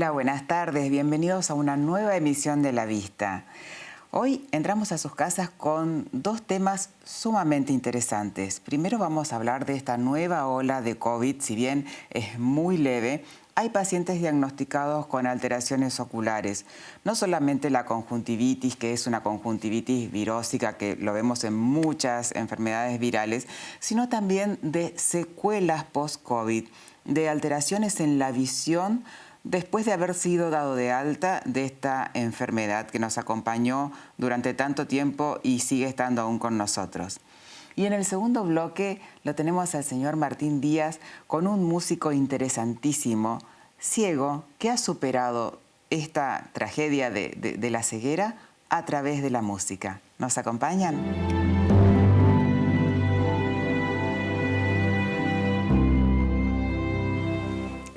Hola, buenas tardes. Bienvenidos a una nueva emisión de La Vista. Hoy entramos a sus casas con dos temas sumamente interesantes. Primero vamos a hablar de esta nueva ola de COVID. Si bien es muy leve, hay pacientes diagnosticados con alteraciones oculares. No solamente la conjuntivitis, que es una conjuntivitis virósica que lo vemos en muchas enfermedades virales, sino también de secuelas post-COVID, de alteraciones en la visión después de haber sido dado de alta de esta enfermedad que nos acompañó durante tanto tiempo y sigue estando aún con nosotros. Y en el segundo bloque lo tenemos al señor Martín Díaz con un músico interesantísimo, ciego, que ha superado esta tragedia de la ceguera a través de la música. ¿Nos acompañan?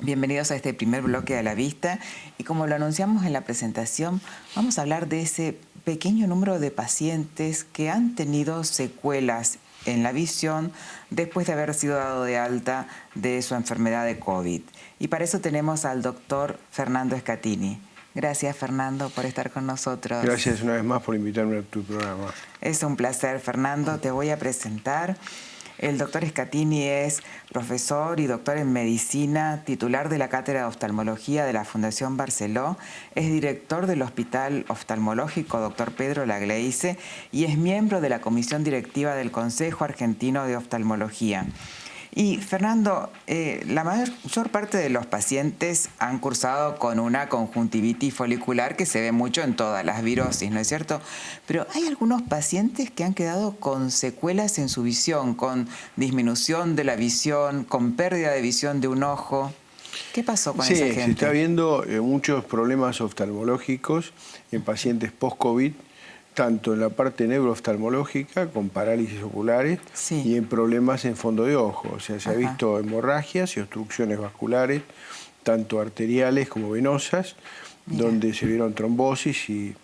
Bienvenidos a este primer bloque de La Vista y como lo anunciamos en la presentación, vamos a hablar de ese pequeño número de pacientes que han tenido secuelas en la visión después de haber sido dado de alta de su enfermedad de COVID. Y para eso tenemos al doctor Fernando Scatini. Gracias, Fernando, por estar con nosotros. Gracias una vez más por invitarme a tu programa. Es un placer, Fernando. Te voy a presentar. El doctor Scatini es profesor y doctor en medicina, titular de la Cátedra de Oftalmología de la Fundación Barceló, es director del Hospital Oftalmológico Dr. Pedro Lagleize y es miembro de la Comisión Directiva del Consejo Argentino de Oftalmología. Y Fernando, la mayor parte de los pacientes han cursado con una conjuntivitis folicular que se ve mucho en todas las virosis, ¿no es cierto? Pero hay algunos pacientes que han quedado con secuelas en su visión, con disminución de la visión, con pérdida de visión de un ojo. ¿Qué pasó con esa gente? Sí, se está viendo muchos problemas oftalmológicos en pacientes post-COVID, tanto en la parte neurooftalmológica, con parálisis oculares, sí, y en problemas en fondo de ojo. O sea, se ha visto hemorragias y obstrucciones vasculares, tanto arteriales como venosas, donde se vieron trombosis y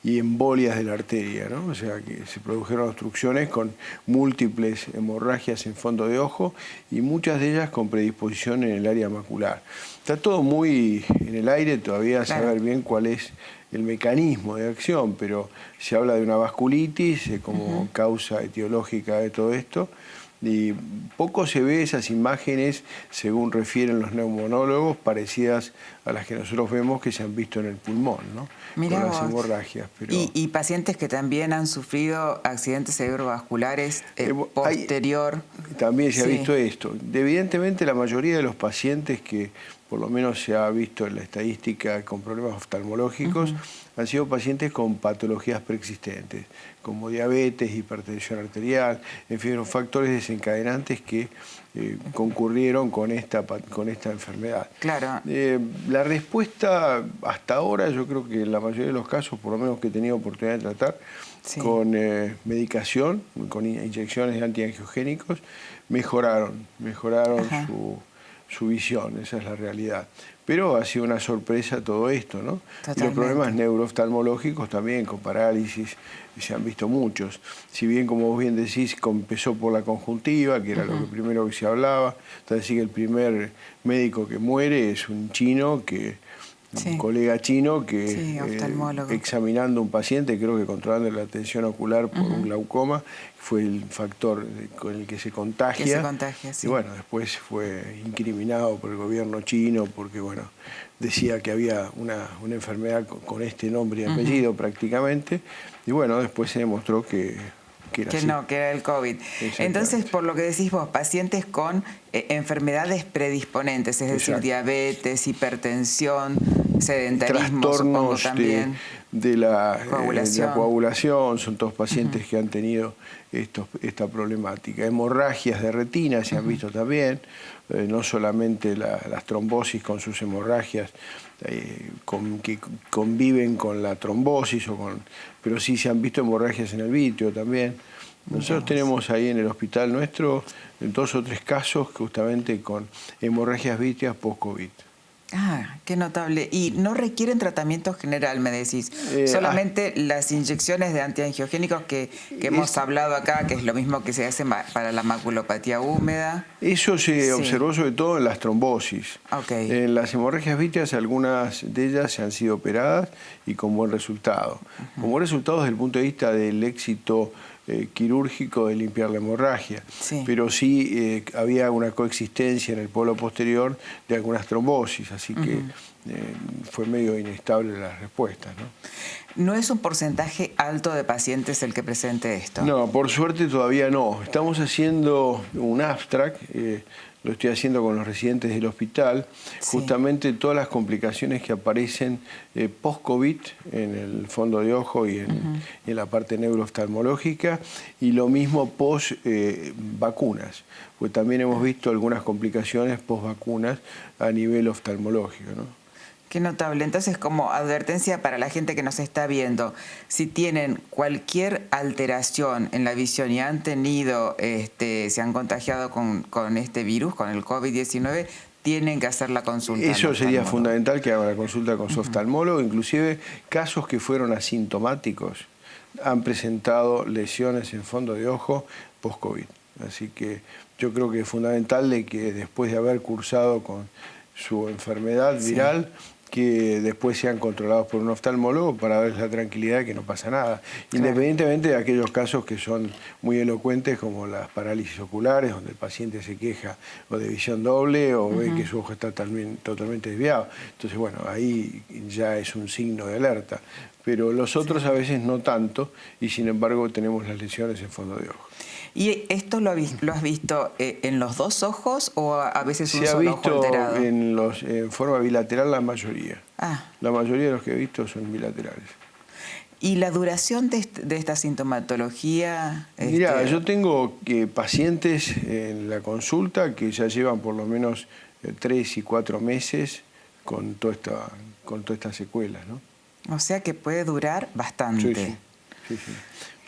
embolias de la arteria, ¿no? O sea, que se produjeron obstrucciones con múltiples hemorragias en fondo de ojo y muchas de ellas con predisposición en el área macular. Está todo muy en el aire, todavía saber bien cuál es el mecanismo de acción, pero se habla de una vasculitis como causa etiológica de todo esto. Y poco se ve esas imágenes, según refieren los neumonólogos, parecidas a las que nosotros vemos que se han visto en el pulmón, ¿no? Mirá con las vos. hemorragias. Pero... Y pacientes que también han sufrido accidentes cerebrovasculares posterior. También se ha visto esto. Evidentemente la mayoría de los pacientes que por lo menos se ha visto en la estadística con problemas oftalmológicos, han sido pacientes con patologías preexistentes, como diabetes, hipertensión arterial, en fin, los factores desencadenantes que concurrieron con esta enfermedad. Claro. La respuesta hasta ahora, yo creo que en la mayoría de los casos, por lo menos que he tenido oportunidad de tratar, con medicación, con inyecciones de antiangiogénicos, mejoraron su visión, esa es la realidad. Pero ha sido una sorpresa todo esto, ¿no? Y los problemas neurooftalmológicos también, con parálisis, se han visto muchos. Si bien, como vos bien decís, empezó por la conjuntiva, que era lo que primero que se hablaba, entonces sí que el primer médico que muere es un chino un colega chino que examinando un paciente, creo que controlando la tensión ocular por un glaucoma, fue el factor con el que se contagia. Y bueno, después fue incriminado por el gobierno chino porque, bueno, decía que había una enfermedad con este nombre y apellido prácticamente. Y bueno, después se demostró que era el COVID. Entonces, por lo que decís vos, pacientes con enfermedades predisponentes, es decir, diabetes, hipertensión, sedentarismo, trastornos también. De la coagulación, son todos pacientes que han tenido esta problemática. Hemorragias de retina se han visto también, no solamente las trombosis con sus hemorragias, que conviven con la trombosis, pero sí se han visto hemorragias en el vítreo también. Nosotros tenemos ahí en el hospital nuestro 2 o 3 casos justamente con hemorragias vítreas post-COVID. Ah, qué notable. Y no requieren tratamiento general, me decís. Solamente las inyecciones de antiangiogénicos que hemos hablado acá, que es lo mismo que se hace para la maculopatía húmeda. Eso se observó sobre todo en las trombosis. Okay. En las hemorragias vítreas, algunas de ellas se han sido operadas y con buen resultado. Con buen resultado desde el punto de vista del éxito quirúrgico de limpiar la hemorragia, pero sí había una coexistencia en el polo posterior de algunas trombosis, así que fue medio inestable las respuestas, ¿no? ¿No es un porcentaje alto de pacientes el que presente esto? No, por suerte todavía no. Estamos haciendo un abstract, lo estoy haciendo con los residentes del hospital, justamente todas las complicaciones que aparecen post-COVID en el fondo de ojo y en la parte neurooftalmológica, y lo mismo post-vacunas, pues también hemos visto algunas complicaciones post-vacunas a nivel oftalmológico, ¿no? Qué notable. Entonces, como advertencia para la gente que nos está viendo, si tienen cualquier alteración en la visión y han tenido, se han contagiado con este virus, con el COVID-19, tienen que hacer la consulta. Eso sería fundamental, que hagan la consulta con su oftalmólogo. Inclusive casos que fueron asintomáticos han presentado lesiones en fondo de ojo post-COVID. Así que yo creo que es fundamental de que después de haber cursado con su enfermedad viral, que después sean controlados por un oftalmólogo para darles la tranquilidad de que no pasa nada. Independientemente de aquellos casos que son muy elocuentes, como las parálisis oculares, donde el paciente se queja o de visión doble o ve que su ojo está totalmente desviado. Entonces, bueno, ahí ya es un signo de alerta. Pero los otros a veces no tanto, y sin embargo tenemos las lesiones en fondo de ojo. ¿Y esto lo has visto en los dos ojos o a veces un solo ojo alterado? Se ha visto en forma bilateral la mayoría. Ah. La mayoría de los que he visto son bilaterales. ¿Y la duración de esta sintomatología? Mira, yo tengo pacientes en la consulta que ya llevan por lo menos 3 y 4 meses con todas estas secuelas, ¿no? O sea que puede durar bastante. Sí.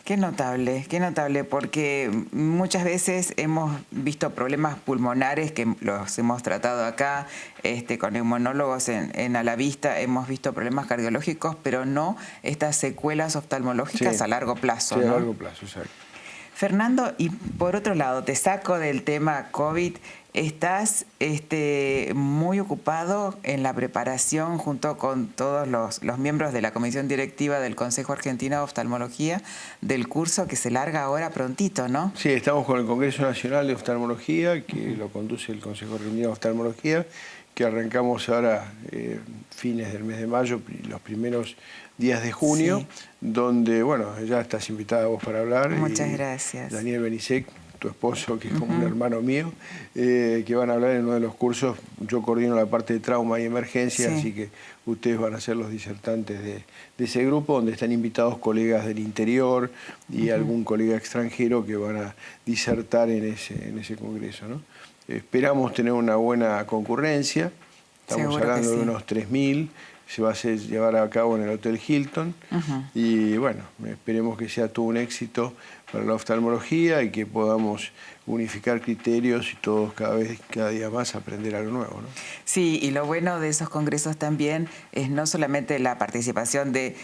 Qué notable, porque muchas veces hemos visto problemas pulmonares que los hemos tratado acá, con neumonólogos en A la Vista, hemos visto problemas cardiológicos, pero no estas secuelas oftalmológicas a largo plazo, ¿no? A largo plazo, exacto. Fernando, y por otro lado, te saco del tema COVID, estás muy ocupado en la preparación junto con todos los miembros de la Comisión Directiva del Consejo Argentino de Oftalmología del curso que se larga ahora prontito, ¿no? Sí, estamos con el Congreso Nacional de Oftalmología, que lo conduce el Consejo Argentino de Oftalmología, que arrancamos ahora fines del mes de mayo, los primeros días de junio, donde, bueno, ya estás invitada vos para hablar. Muchas gracias. Daniel Benisek, tu esposo, que es como un hermano mío, que van a hablar en uno de los cursos. Yo coordino la parte de trauma y emergencia, así que ustedes van a ser los disertantes de ese grupo, donde están invitados colegas del interior y algún colega extranjero que van a disertar en ese congreso, ¿no? Esperamos tener una buena concurrencia, estamos hablando de unos 3.000, se va a llevar a cabo en el Hotel Hilton, y bueno, esperemos que sea todo un éxito para la oftalmología y que podamos unificar criterios y todos cada día más aprender algo nuevo, ¿no? Sí, y lo bueno de esos congresos también es no solamente la participación de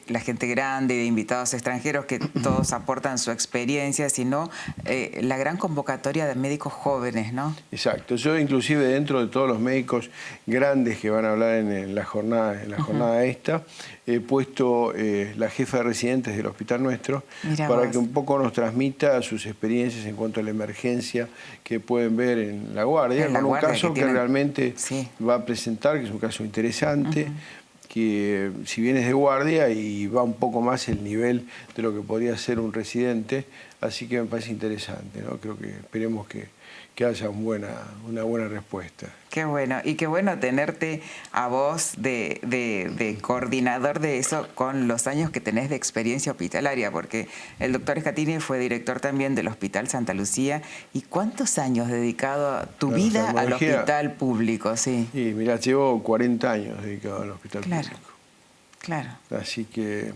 la gente grande, de invitados extranjeros que todos aportan su experiencia, sino la gran convocatoria de médicos jóvenes, ¿no? Exacto. Yo inclusive dentro de todos los médicos grandes que van a hablar en la jornada esta, he puesto la jefa de residentes del hospital nuestro para que un poco nos transmita sus experiencias en cuanto a la emergencia que pueden ver en la guardia, con un caso que realmente va a presentar, que es un caso interesante, que si bien es de guardia y va un poco más el nivel de lo que podría ser un residente, así que me parece interesante, ¿no? Creo que esperemos que haya una buena respuesta. Qué bueno, y qué bueno tenerte a vos de coordinador de eso con los años que tenés de experiencia hospitalaria, porque el doctor Scatini fue director también del Hospital Santa Lucía. ¿Y cuántos años dedicado tu vida al hospital público? Sí, mirá, llevo 40 años dedicado al hospital público. Claro. Así que,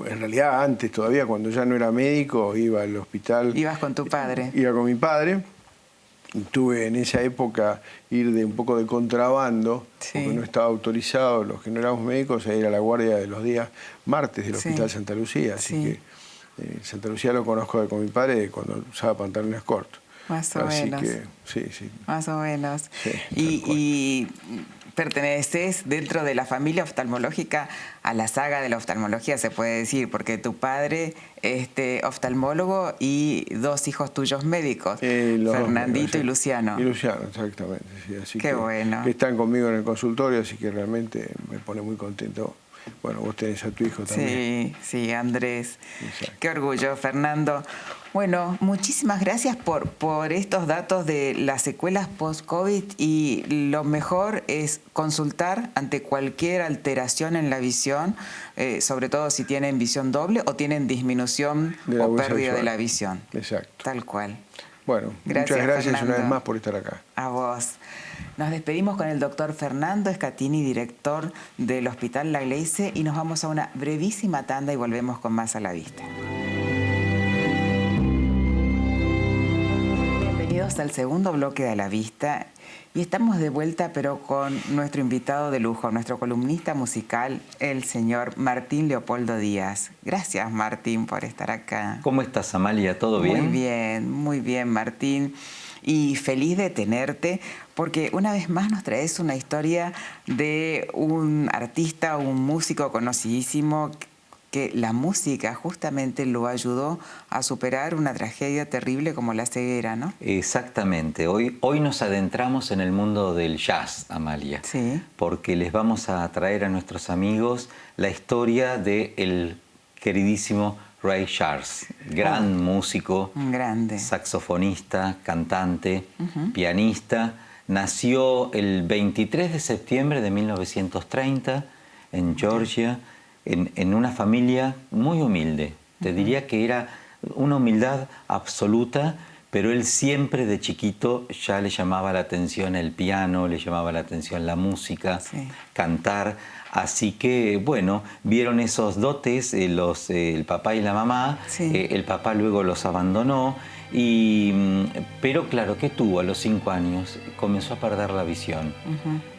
en realidad, antes todavía, cuando ya no era médico, iba al hospital. ¿Ibas con tu padre? Iba con mi padre. tuve en esa época ir de un poco de contrabando, porque no estaba autorizado los que no éramos médicos a ir a la guardia de los días martes del Hospital Santa Lucía. Así que Santa Lucía lo conozco con mi padre cuando usaba pantalones cortos. Más o menos. Que, sí. Más o menos. Sí, y perteneces dentro de la familia oftalmológica a la saga de la oftalmología, se puede decir, porque tu padre oftalmólogo y dos hijos tuyos médicos, Fernandito y Luciano. Y Luciano, exactamente. Sí. Así Qué bueno. Que están conmigo en el consultorio, así que realmente me pone muy contento. Bueno, vos tenés a tu hijo también. Sí, Andrés. Exacto. Qué orgullo, Fernando. Bueno, muchísimas gracias por estos datos de las secuelas post-COVID, y lo mejor es consultar ante cualquier alteración en la visión, sobre todo si tienen visión doble o tienen disminución o pérdida de la visión. Exacto. Tal cual. Bueno, muchas gracias Fernando. una vez más por estar acá. A vos. Nos despedimos con el doctor Fernando Scatini, director del Hospital La Gleize, y nos vamos a una brevísima tanda y volvemos con más A la Vista. Bienvenidos al segundo bloque de A la Vista, y estamos de vuelta, pero con nuestro invitado de lujo, nuestro columnista musical, el señor Martín Leopoldo Díaz. Gracias, Martín, por estar acá. ¿Cómo estás, Amalia? ¿Todo bien? Muy bien, Martín. Y feliz de tenerte, porque una vez más nos traes una historia de un artista, un músico conocidísimo, que la música justamente lo ayudó a superar una tragedia terrible como la ceguera, ¿no? Exactamente. Hoy nos adentramos en el mundo del jazz, Amalia. Sí. Porque les vamos a traer a nuestros amigos la historia del queridísimo Ray Charles, gran músico, grande, saxofonista, cantante, pianista. Nació el 23 de septiembre de 1930 en Georgia, en una familia muy humilde. Te diría que era una humildad absoluta, pero él siempre de chiquito ya le llamaba la atención el piano, le llamaba la atención la música, cantar. Así que, bueno, vieron esos dotes el papá y la mamá. El papá luego los abandonó. Pero claro, ¿qué tuvo a los 5 años? Comenzó a perder la visión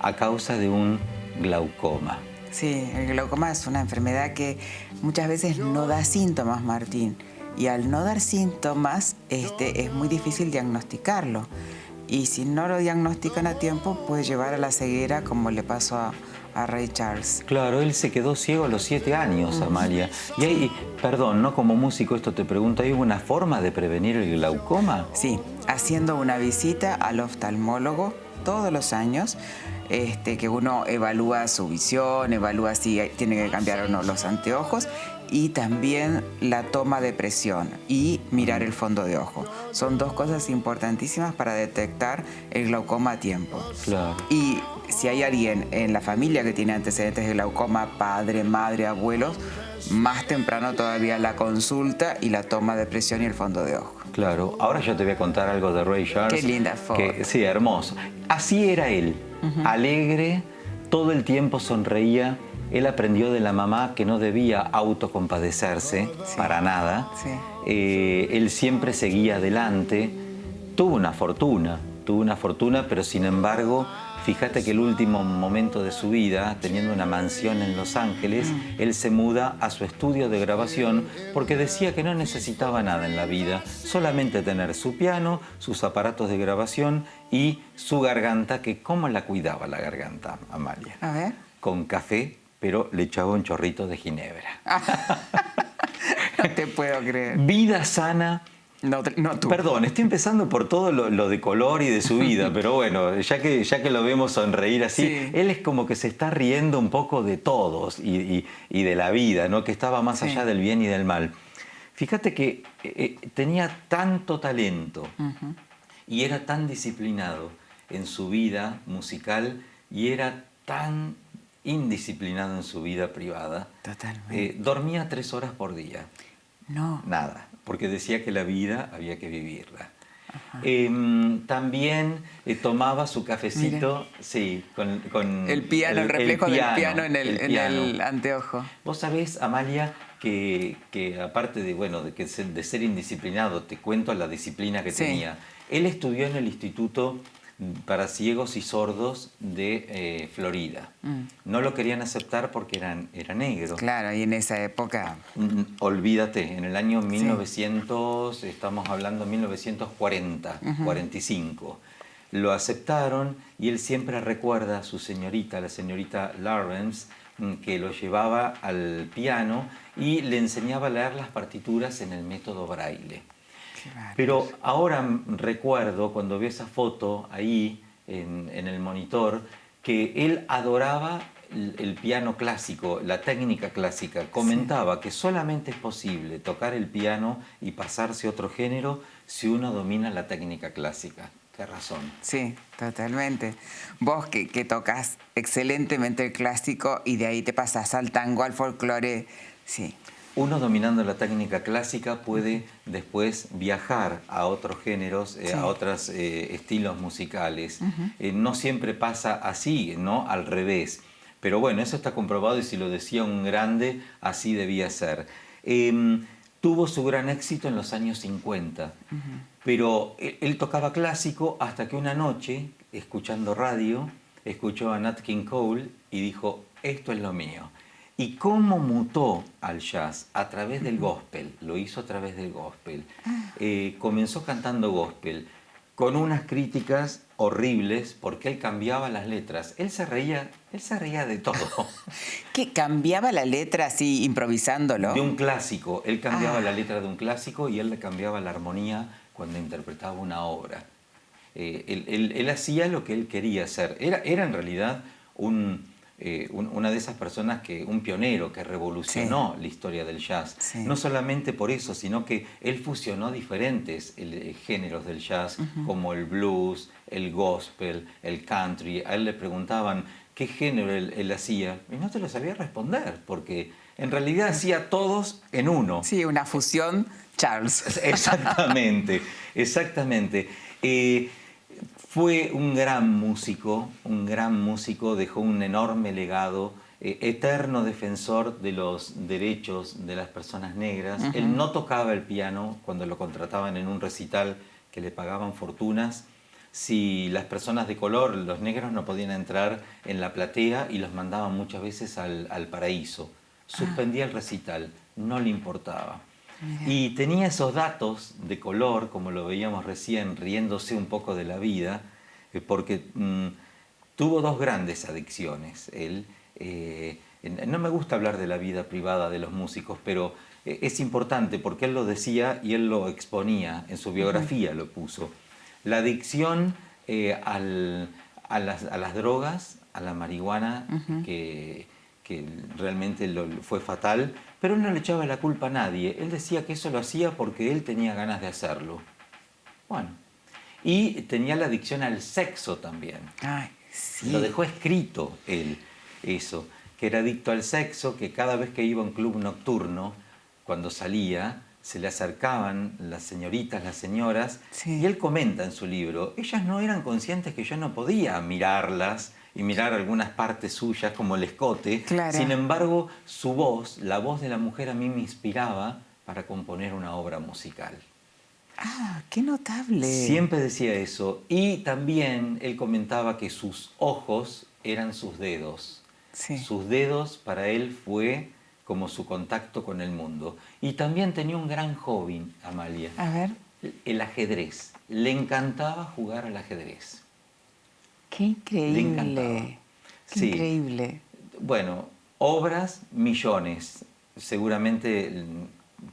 a causa de un glaucoma. Sí, el glaucoma es una enfermedad que muchas veces no da síntomas, Martín. Y al no dar síntomas, es muy difícil diagnosticarlo. Y si no lo diagnostican a tiempo, puede llevar a la ceguera, como le pasó a Ray Charles. Claro, él se quedó ciego a los 7 años, Amalia. Y hay, perdón, ¿no? Como músico esto te pregunto, ¿hay una forma de prevenir el glaucoma? Sí, haciendo una visita al oftalmólogo todos los años, que uno evalúa su visión, evalúa si tiene que cambiar o no los anteojos, y también la toma de presión y mirar el fondo de ojo. Son dos cosas importantísimas para detectar el glaucoma a tiempo. Claro. Y si hay alguien en la familia que tiene antecedentes de glaucoma, padre, madre, abuelos, más temprano todavía la consulta y la toma de presión y el fondo de ojo. Claro. Ahora yo te voy a contar algo de Ray Charles. Qué linda foto. Sí, hermoso. Así era él, alegre, todo el tiempo sonreía. Él aprendió de la mamá que no debía autocompadecerse para nada. Él siempre seguía adelante. Tuvo una fortuna, pero sin embargo, fíjate que el último momento de su vida, teniendo una mansión en Los Ángeles, él se muda a su estudio de grabación porque decía que no necesitaba nada en la vida, solamente tener su piano, sus aparatos de grabación y su garganta, que ¿cómo la cuidaba la garganta, Amalia? A ver. Con café, pero le echaba un chorrito de ginebra. No te puedo creer. Vida sana. No tú. Perdón, estoy empezando por todo lo de color y de su vida, pero bueno, ya que lo vemos sonreír así, él es como que se está riendo un poco de todos y de la vida, ¿no? Que estaba más allá del bien y del mal. Fíjate que tenía tanto talento y era tan disciplinado en su vida musical y era tan indisciplinado en su vida privada. Totalmente. Dormía 3 horas por día. No. Nada, porque decía que la vida había que vivirla. También tomaba su cafecito, sí, con el piano, el reflejo del piano en el el anteojo. Vos sabés, Amalia, que aparte de, bueno, de ser indisciplinado, te cuento la disciplina que tenía. Él estudió en el Instituto para Ciegos y Sordos de Florida. No lo querían aceptar porque era negro. Claro, y en esa época... Olvídate, en el año 1900, estamos hablando 1940, 45. Lo aceptaron y él siempre recuerda a su señorita, la señorita Lawrence, que lo llevaba al piano y le enseñaba a leer las partituras en el método Braille. Pero ahora recuerdo, cuando vi esa foto ahí en el monitor, que él adoraba el piano clásico, la técnica clásica. Comentaba que solamente es posible tocar el piano y pasarse a otro género si uno domina la técnica clásica. Qué razón. Sí, totalmente. Vos que tocas excelentemente el clásico y de ahí te pasás al tango, al folclore, sí. Uno dominando la técnica clásica puede después viajar a otros géneros, a otros estilos musicales. No siempre pasa así, ¿no? Al revés. Pero bueno, eso está comprobado y si lo decía un grande, así debía ser. Tuvo su gran éxito en los años 50, pero él tocaba clásico hasta que una noche, escuchando radio, escuchó a Nat King Cole y dijo, esto es lo mío. Y cómo mutó al jazz a través del gospel, lo hizo a través del gospel. Comenzó cantando gospel, con unas críticas horribles porque él cambiaba las letras. Él se reía de todo. ¿Que cambiaba la letra así, improvisándolo? De un clásico. Él cambiaba la letra de un clásico y él le cambiaba la armonía cuando interpretaba una obra. Él hacía lo que él quería hacer. Era en realidad una de esas personas, un pionero que revolucionó la historia del jazz. No solamente por eso, sino que él fusionó diferentes géneros del jazz, como el blues, el gospel, el country. A él le preguntaban qué género él hacía y no te lo sabía responder, porque en realidad hacía todos en uno. Sí, una fusión Charles. Exactamente, exactamente. Fue un gran músico, dejó un enorme legado, eterno defensor de los derechos de las personas negras. Él no tocaba el piano cuando lo contrataban en un recital que le pagaban fortunas. Si las personas de color, los negros, no podían entrar en la platea y los mandaban muchas veces al paraíso. Suspendía el recital, no le importaba. Y tenía esos datos de color, como lo veíamos recién, riéndose un poco de la vida, porque tuvo dos grandes adicciones. Él, no me gusta hablar de la vida privada de los músicos, pero es importante porque él lo decía y él lo exponía, en su biografía lo puso. La adicción a las drogas, a la marihuana, que realmente fue fatal, pero él no le echaba la culpa a nadie. Él decía que eso lo hacía porque él tenía ganas de hacerlo. Bueno, y tenía la adicción al sexo también. Ay, sí. Lo dejó escrito él, eso, que era adicto al sexo, que cada vez que iba a un club nocturno, cuando salía, se le acercaban las señoritas, las señoras, y él comenta en su libro, ellas no eran conscientes que yo no podía mirarlas y mirar algunas partes suyas como el escote. Claro. Sin embargo, su voz, la voz de la mujer, a mí me inspiraba para componer una obra musical. ¡Ah, qué notable! Siempre decía eso. Y también él comentaba que sus ojos eran sus dedos. Sí. Sus dedos para él fue como su contacto con el mundo. Y también tenía un gran hobby, Amalia. A ver. El ajedrez. Le encantaba jugar al ajedrez. ¡Qué increíble! Le encantaba. ¡Qué increíble! Bueno, obras, millones. Seguramente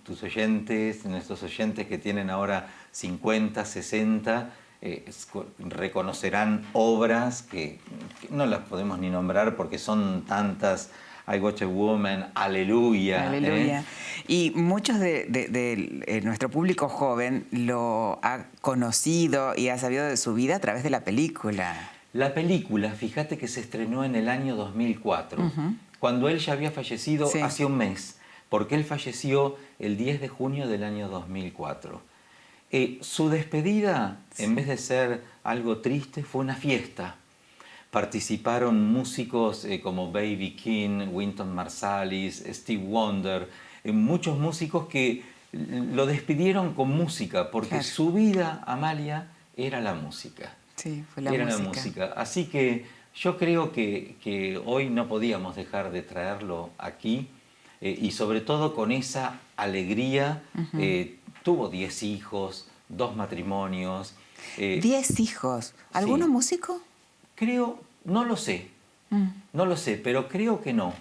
tus oyentes, nuestros oyentes que tienen ahora 50, 60, reconocerán obras que no las podemos ni nombrar porque son tantas. I Got a Woman, Aleluya. Aleluya. Y muchos de nuestro público joven lo ha conocido y ha sabido de su vida a través de la película. La película, fíjate que se estrenó en el año 2004, cuando él ya había fallecido hace un mes, porque él falleció el 10 de junio del año 2004. Su despedida, en vez de ser algo triste, fue una fiesta. Participaron músicos como Baby King, Wynton Marsalis, Steve Wonder, muchos músicos que lo despidieron con música, porque su vida, Amalia, era la música. Sí, fue la música. Así que yo creo que hoy no podíamos dejar de traerlo aquí, y sobre todo con esa alegría. Tuvo 10 hijos, 2 matrimonios. 10 hijos. ¿Alguno músico? Creo, no lo sé, no lo sé, pero creo que no.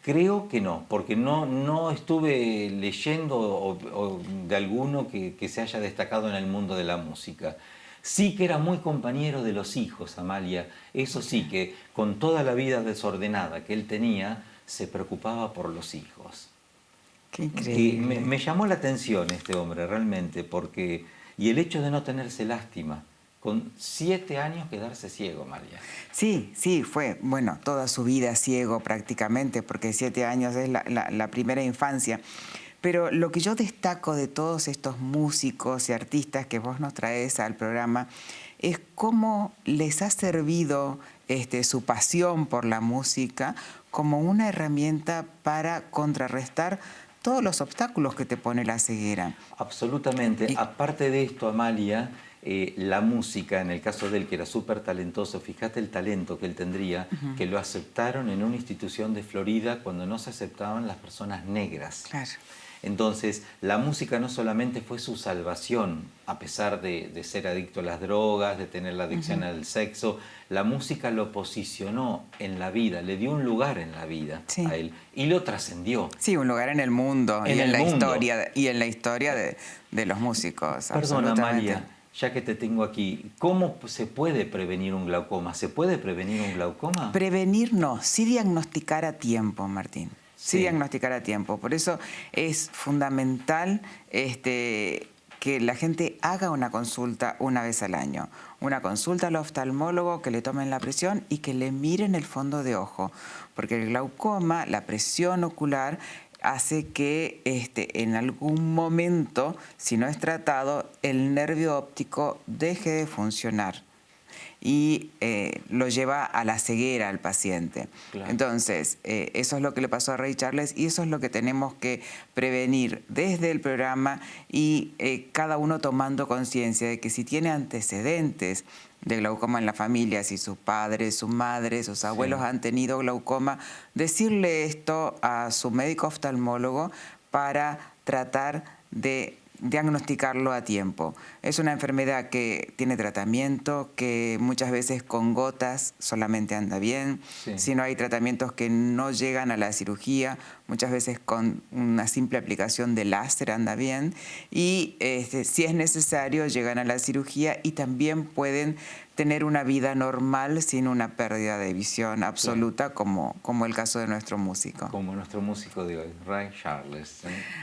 Creo que no, porque no estuve leyendo o de alguno que se haya destacado en el mundo de la música. Sí que era muy compañero de los hijos, Amalia. Eso sí, que con toda la vida desordenada que él tenía, se preocupaba por los hijos. Qué increíble. Me llamó la atención este hombre realmente, porque... Y el hecho de no tenerse lástima, con 7 años quedarse ciego, Amalia. Sí, fue, bueno, toda su vida ciego prácticamente, porque 7 años es la primera infancia. Pero lo que yo destaco de todos estos músicos y artistas que vos nos traes al programa es cómo les ha servido su pasión por la música como una herramienta para contrarrestar todos los obstáculos que te pone la ceguera. Absolutamente. Aparte de esto, Amalia, la música, en el caso de él, que era súper talentoso, fíjate el talento que él tendría, que lo aceptaron en una institución de Florida cuando no se aceptaban las personas negras. Claro. Entonces, la música no solamente fue su salvación, a pesar de ser adicto a las drogas, de tener la adicción al sexo, la música lo posicionó en la vida, le dio un lugar en la vida a él y lo trascendió. Sí, un lugar en el mundo y en la historia de los músicos. Perdona, Amalia, ya que te tengo aquí, ¿cómo se puede prevenir un glaucoma? ¿Se puede prevenir un glaucoma? Prevenir no, sí diagnosticar a tiempo, Martín. Sí diagnosticar a tiempo. Por eso es fundamental que la gente haga una consulta una vez al año. Una consulta al oftalmólogo, que le tomen la presión y que le miren el fondo de ojo. Porque el glaucoma, la presión ocular, hace que en algún momento, si no es tratado, el nervio óptico deje de funcionar y lo lleva a la ceguera al paciente. Claro. Entonces, eso es lo que le pasó a Ray Charles y eso es lo que tenemos que prevenir desde el programa y cada uno tomando conciencia de que si tiene antecedentes de glaucoma en la familia, si sus padres, su madre, sus abuelos han tenido glaucoma, decirle esto a su médico oftalmólogo para tratar de diagnosticarlo a tiempo. Es una enfermedad que tiene tratamiento, que muchas veces con gotas solamente anda bien. Si no hay tratamientos que no llegan a la cirugía, muchas veces con una simple aplicación de láser anda bien. Y si es necesario, llegan a la cirugía y también pueden tener una vida normal sin una pérdida de visión absoluta, como el caso de nuestro músico. Como nuestro músico de hoy, Ray Charles.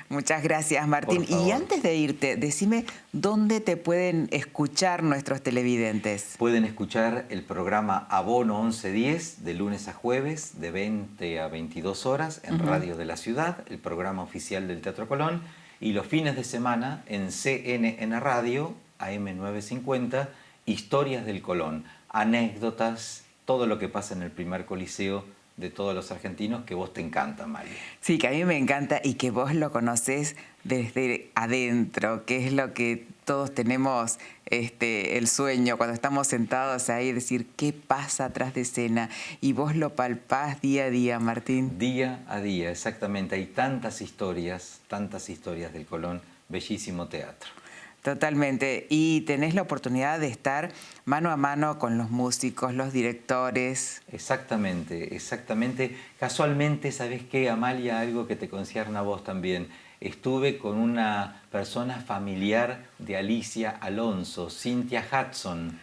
Muchas gracias, Martín. Y antes de irte, decime dónde te pueden escuchar nuestros televidentes. Pueden escuchar el programa Abono 1110 de lunes a jueves de 20 a 22 horas en Radio de la Ciudad, el programa oficial del Teatro Colón, y los fines de semana en CNN Radio, AM 950, Historias del Colón, anécdotas, todo lo que pasa en el primer coliseo de todos los argentinos, que vos te encanta, María. Sí, que a mí me encanta y que vos lo conocés desde adentro, que es lo que todos tenemos el sueño cuando estamos sentados ahí, decir qué pasa atrás de escena, y vos lo palpás día a día, Martín. Día a día, exactamente. Hay tantas historias del Colón, bellísimo teatro. Totalmente. Y tenés la oportunidad de estar mano a mano con los músicos, los directores. Exactamente, exactamente. Casualmente, ¿sabés qué, Amalia? Algo que te concierne a vos también. Estuve con una persona familiar de Alicia Alonso, Cynthia Hudson,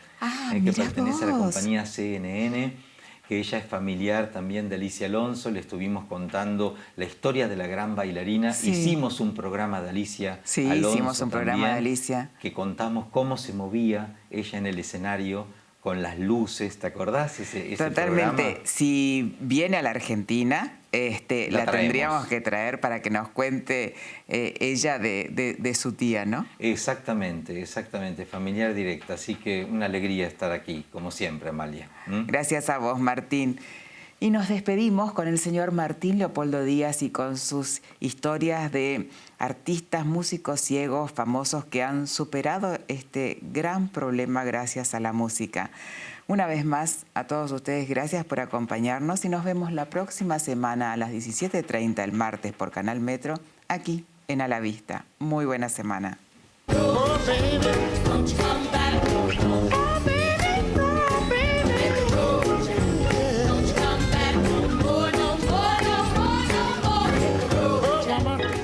que pertenece a la compañía CNN, que ella es familiar también de Alicia Alonso. Le estuvimos contando la historia de la gran bailarina. Hicimos un programa de Alicia Alonso. Hicimos un programa de Alicia. Que contamos cómo se movía ella en el escenario con las luces. ¿Te acordás ese Totalmente. programa? Si viene a la Argentina, la tendríamos que traer para que nos cuente ella de su tía, ¿no? Exactamente, familiar directa. Así que una alegría estar aquí, como siempre, Amalia. Gracias a vos, Martín. Y nos despedimos con el señor Martín Leopoldo Díaz y con sus historias de artistas, músicos ciegos famosos que han superado este gran problema gracias a la música. Una vez más, a todos ustedes, gracias por acompañarnos y nos vemos la próxima semana a las 17:30 el martes por Canal Metro, aquí en A la Vista. Muy buena semana. Oh, baby,